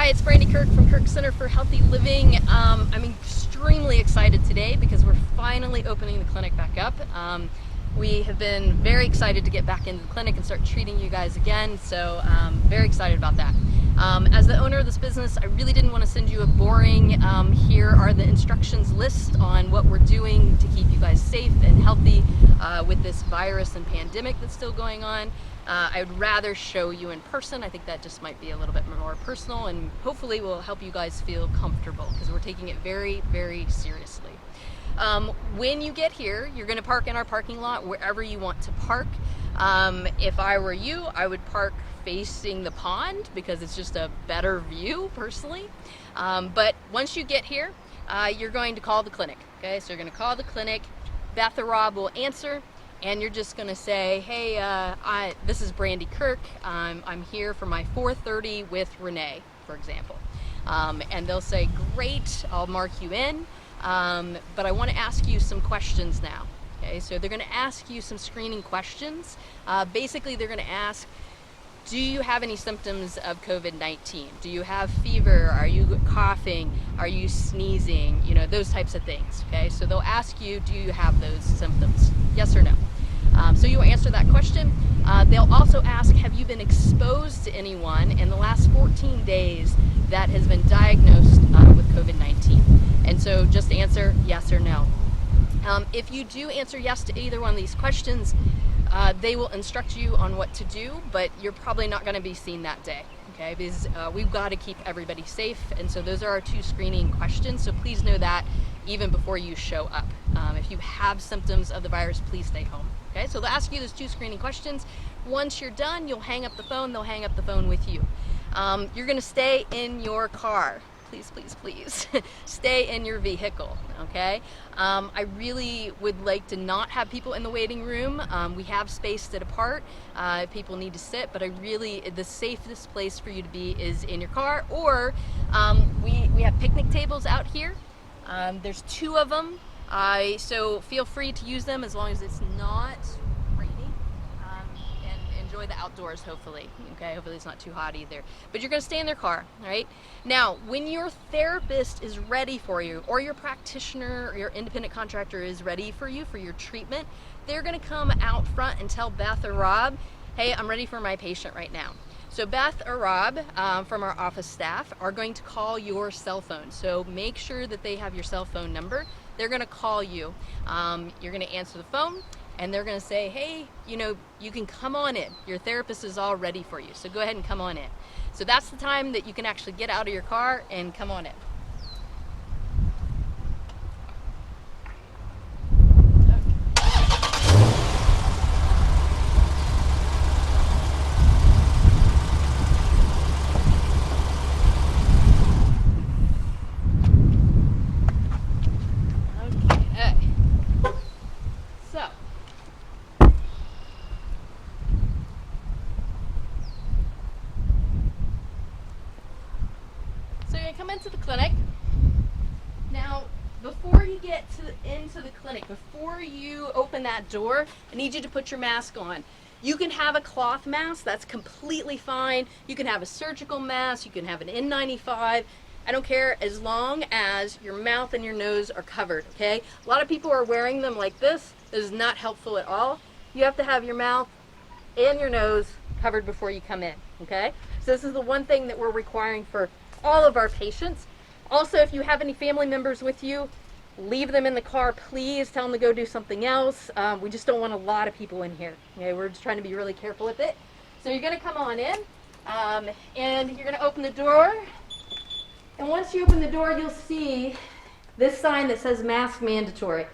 Hi, it's Brandy Kirk from Kirk Center for Healthy Living. I'm extremely excited today because we're finally opening the clinic back up. We have been very excited to get back into the clinic and start treating you guys again, so very excited about that. As the owner of this business, I really didn't want to send you a boring, here are the instructions list on what we're doing to keep you guys safe and healthy with this virus and pandemic that's still going on. I would rather show you in person. I think that just might be a little bit more personal and hopefully will help you guys feel comfortable because we're taking it very, very seriously. When you get here, you're going to park in our parking lot wherever you want to park. If I were you, I would park facing the pond because it's just a better view personally. But once you get here, you're going to call the clinic. Okay, so you're going to call the clinic. Beth or Rob will answer. And you're just going to say, hey, this is Brandy Kirk. I'm here for my 4:30 with Renee, for example. And they'll say, great, I'll mark you in. But I want to ask you some questions now. Okay, so they're going to ask you some screening questions. Basically, they're going to ask, do you have any symptoms of COVID-19? Do you have fever? Are you coughing? Are you sneezing? You know, those types of things. Okay, so they'll ask you, do you have those symptoms? Yes or no? So you'll answer that question. They'll also ask, have you been exposed to anyone in the last 14 days that has been diagnosed with COVID-19? And so just answer yes or no. If you do answer yes to either one of these questions, they will instruct you on what to do, but you're probably not going to be seen that day, okay? Because we've got to keep everybody safe, and so those are our two screening questions, so please know that even before you show up. If you have symptoms of the virus, please stay home, okay? So they'll ask you those two screening questions. Once you're done, you'll hang up the phone, they'll hang up the phone with you. You're going to stay in your car. Please, please, please stay in your vehicle, okay? I really would like to not have people in the waiting room. We have spaced it apart. People need to sit, but the safest place for you to be is in your car, or we have picnic tables out here. There's 2 of them, so feel free to use them as long as it's not raining, and enjoy the outdoors, hopefully. Okay, hopefully it's not too hot either. But you're going to stay in their car, all right? Now, when your therapist is ready for you, or your practitioner or your independent contractor is ready for you for your treatment, they're going to come out front and tell Beth or Rob, hey, I'm ready for my patient right now. So Beth or Rob from our office staff are going to call your cell phone. So make sure that they have your cell phone number. They're going to call you. You're going to answer the phone, and they're going to say, hey, you know, you can come on in. Your therapist is all ready for you, so go ahead and come on in. So that's the time that you can actually get out of your car and come on in. Come into the clinic. Now, before you get into the clinic, before you open that door, I need you to put your mask on. You can have a cloth mask, that's completely fine. You can have a surgical mask, you can have an N95. I don't care, as long as your mouth and your nose are covered, okay? A lot of people are wearing them like this. This is not helpful at all. You have to have your mouth and your nose covered before you come in, okay? So this is the one thing that we're requiring for all of our patients. Also, if you have any family members with you, leave them in the car, please. Tell them to go do something else. We just don't want a lot of people in here. Okay, we're just trying to be really careful with it. So you're going to come on in, and you're going to open the door. And once you open the door, you'll see this sign that says mask mandatory.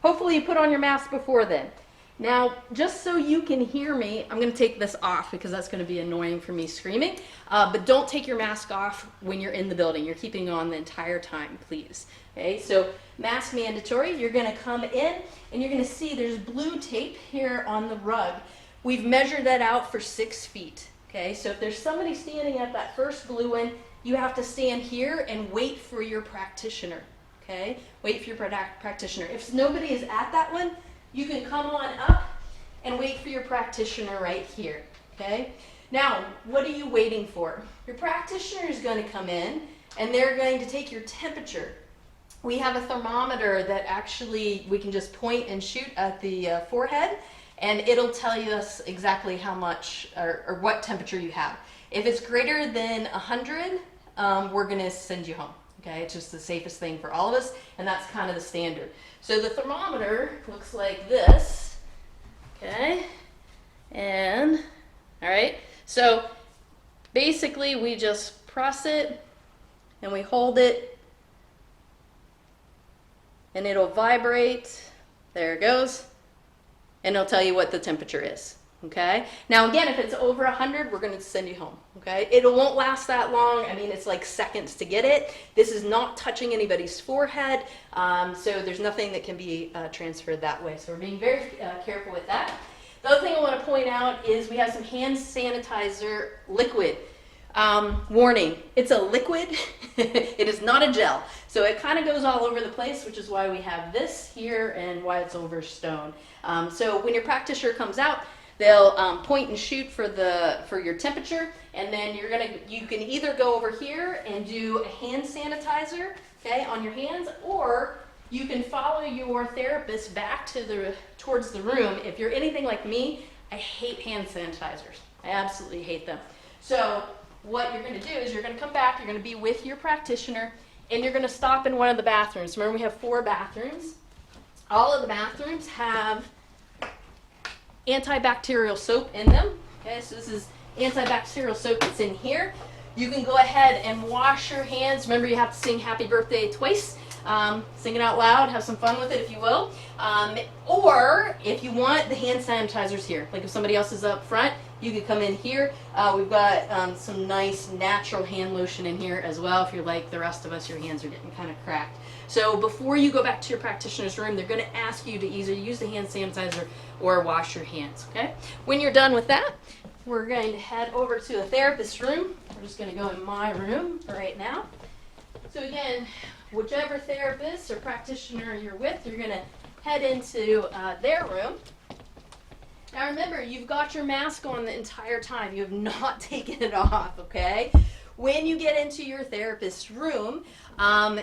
Hopefully you put on your mask before then. Now, just so you can hear me, I'm going to take this off because that's going to be annoying for me screaming. But don't take your mask off when you're in the building. You're keeping it on the entire time, please. Okay, so mask mandatory. You're going to come in and you're going to see there's blue tape here on the rug. We've measured that out for 6 feet. Okay, so if there's somebody standing at that first blue one, you have to stand here and wait for your practitioner. Okay, wait for your practitioner. If nobody is at that one, you can come on up and wait for your practitioner right here, okay? Now, what are you waiting for? Your practitioner is going to come in and they're going to take your temperature. We have a thermometer that actually we can just point and shoot at the forehead, and it'll tell us exactly how much or what temperature you have. If it's greater than 100, we're going to send you home. Okay, it's just the safest thing for all of us, and that's kind of the standard. So the thermometer looks like this. Okay, and all right, so basically we just press it and we hold it and it'll vibrate. There it goes, and it'll tell you what the temperature is. Okay, now again, if it's over 100, we're going to send you home. Okay, it won't last that long. I mean, it's like seconds to get it. This is not touching anybody's forehead, so there's nothing that can be transferred that way. So we're being very careful with that. The other thing I want to point out is we have some hand sanitizer liquid. Warning, it's a liquid. It is not a gel. So it kind of goes all over the place, which is why we have this here and why it's over stone. So when your practitioner comes out, they'll point and shoot for your temperature, and then you can either go over here and do a hand sanitizer, okay, on your hands, or you can follow your therapist back towards the room. If you're anything like me, I hate hand sanitizers. I absolutely hate them. So what you're going to do is you're going to come back, you're going to be with your practitioner, and you're going to stop in one of the bathrooms. Remember, we have 4 bathrooms. All of the bathrooms have antibacterial soap in them. Okay, so this is antibacterial soap that's in here. You can go ahead and wash your hands. Remember, you have to sing happy birthday twice. Sing it out loud, have some fun with it if you will. Or if you want, the hand sanitizers here. Like if somebody else is up front, you could come in here. We've got some nice natural hand lotion in here as well. If you're like the rest of us, your hands are getting kind of cracked. So before you go back to your practitioner's room, they're going to ask you to either use the hand sanitizer or wash your hands. Okay? When you're done with that, we're going to head over to the therapist's room. We're just going to go in my room right now. So again, whichever therapist or practitioner you're with, you're going to head into their room. Now remember, you've got your mask on the entire time. You have not taken it off, okay? When you get into your therapist's room, your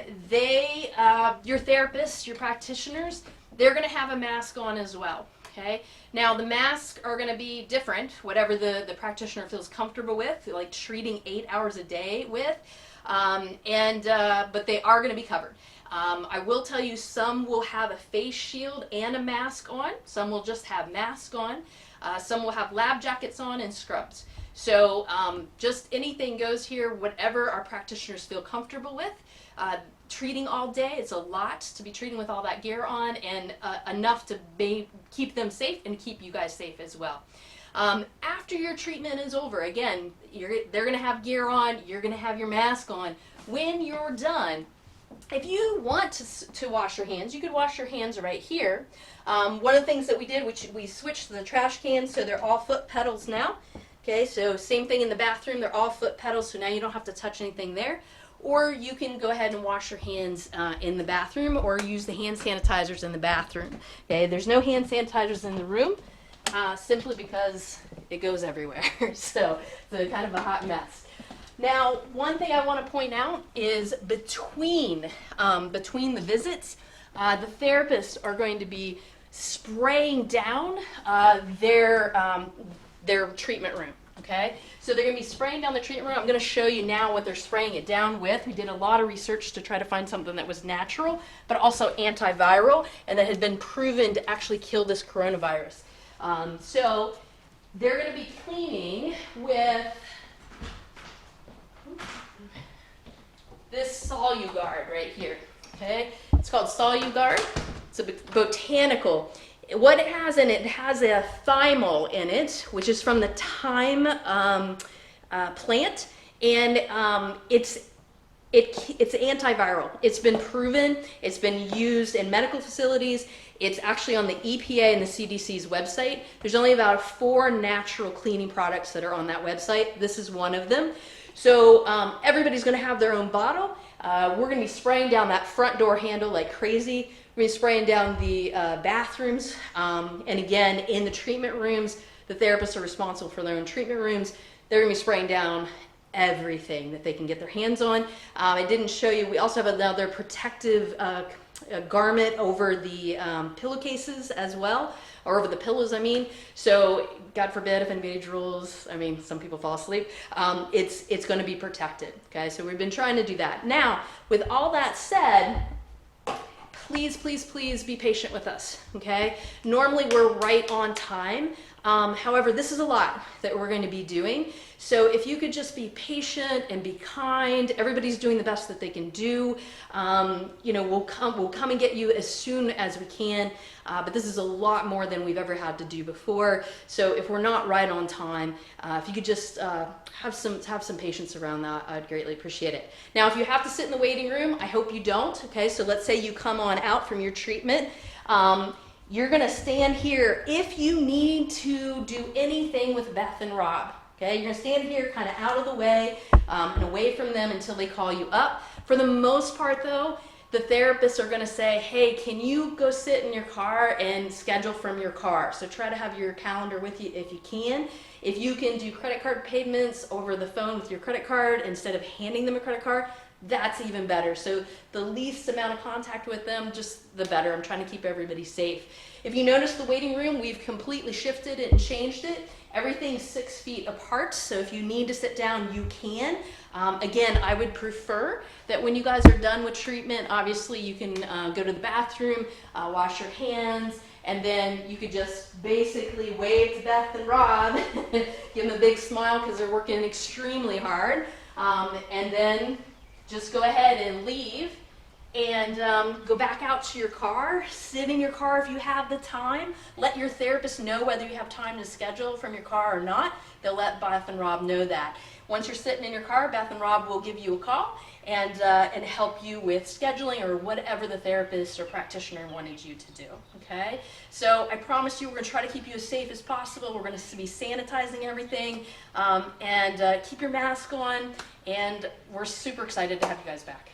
therapists, your practitioners, they're going to have a mask on as well, okay? Now the masks are going to be different, whatever the practitioner feels comfortable with, like treating 8 hours a day with, but they are going to be covered. I will tell you, some will have a face shield and a mask on. Some will just have masks on. Some will have lab jackets on and scrubs. So just anything goes here, whatever our practitioners feel comfortable with. Treating all day, it's a lot to be treating with all that gear on, and enough to keep them safe and keep you guys safe as well. After your treatment is over, again, they're going to have gear on, you're going to have your mask on. When you're done, if you want to wash your hands, you could wash your hands right here. One of the things that we did, which we switched the trash cans, so they're all foot pedals now. Okay, so same thing in the bathroom, they're all foot pedals, so now you don't have to touch anything there. Or you can go ahead and wash your hands in the bathroom, or use the hand sanitizers in the bathroom. Okay, there's no hand sanitizers in the room, simply because it goes everywhere. So it's kind of a hot mess. Now, one thing I want to point out is between the visits, the therapists are going to be spraying down their treatment room. Okay, so they're going to be spraying down the treatment room. I'm going to show you now what they're spraying it down with. We did a lot of research to try to find something that was natural, but also antiviral, and that had been proven to actually kill this coronavirus. So they're going to be cleaning with this Soluguard right here. Okay, it's called Soluguard. It's a botanical. What it has in it, has a thymol in it, which is from the thyme plant, and it's antiviral. It's been proven. It's been used in medical facilities. It's actually on the EPA and the CDC's website. There's only about 4 natural cleaning products that are on that website. This is one of them. So everybody's going to have their own bottle. We're going to be spraying down that front door handle like crazy. We're going to be spraying down the bathrooms. And again, in the treatment rooms, the therapists are responsible for their own treatment rooms. they're gonna be spraying down everything that they can get their hands on. I didn't show you, we also have another protective garment over the pillowcases as well, or over the pillows, I mean. So God forbid if anybody drools, I mean, some people fall asleep, it's going to be protected, okay? So we've been trying to do that. Now, with all that said, please, please, please be patient with us, okay? Normally we're right on time. However, this is a lot that we're going to be doing. So if you could just be patient and be kind, everybody's doing the best that they can do. You know, we'll come and get you as soon as we can. But this is a lot more than we've ever had to do before. So if we're not right on time, if you could just have some patience around that, I'd greatly appreciate it. Now, if you have to sit in the waiting room, I hope you don't. Okay, so let's say you come on out from your treatment. You're gonna stand here if you need to do anything with Beth and Rob. Okay, you're gonna stand here kind of out of the way and away from them until they call you up. For the most part though, the therapists are gonna say, hey, can you go sit in your car and schedule from your car? So try to have your calendar with you if you can. If you can do credit card payments over the phone with your credit card instead of handing them a credit card, that's even better. So the least amount of contact with them, just the better. I'm trying to keep everybody safe. If you notice the waiting room, we've completely shifted it and changed it. Everything's 6 feet apart, so if you need to sit down, you can. Again, I would prefer that when you guys are done with treatment, obviously you can go to the bathroom, wash your hands, and then you could just basically wave to Beth and Rob, give them a big smile because they're working extremely hard, and then just go ahead and leave and go back out to your car, sit in your car if you have the time. Let your therapist know whether you have time to schedule from your car or not. They'll let Beth and Rob know that. Once you're sitting in your car, Beth and Rob will give you a call and help you with scheduling or whatever the therapist or practitioner wanted you to do, okay? So I promise you we're gonna try to keep you as safe as possible. We're gonna be sanitizing everything and keep your mask on, and we're super excited to have you guys back.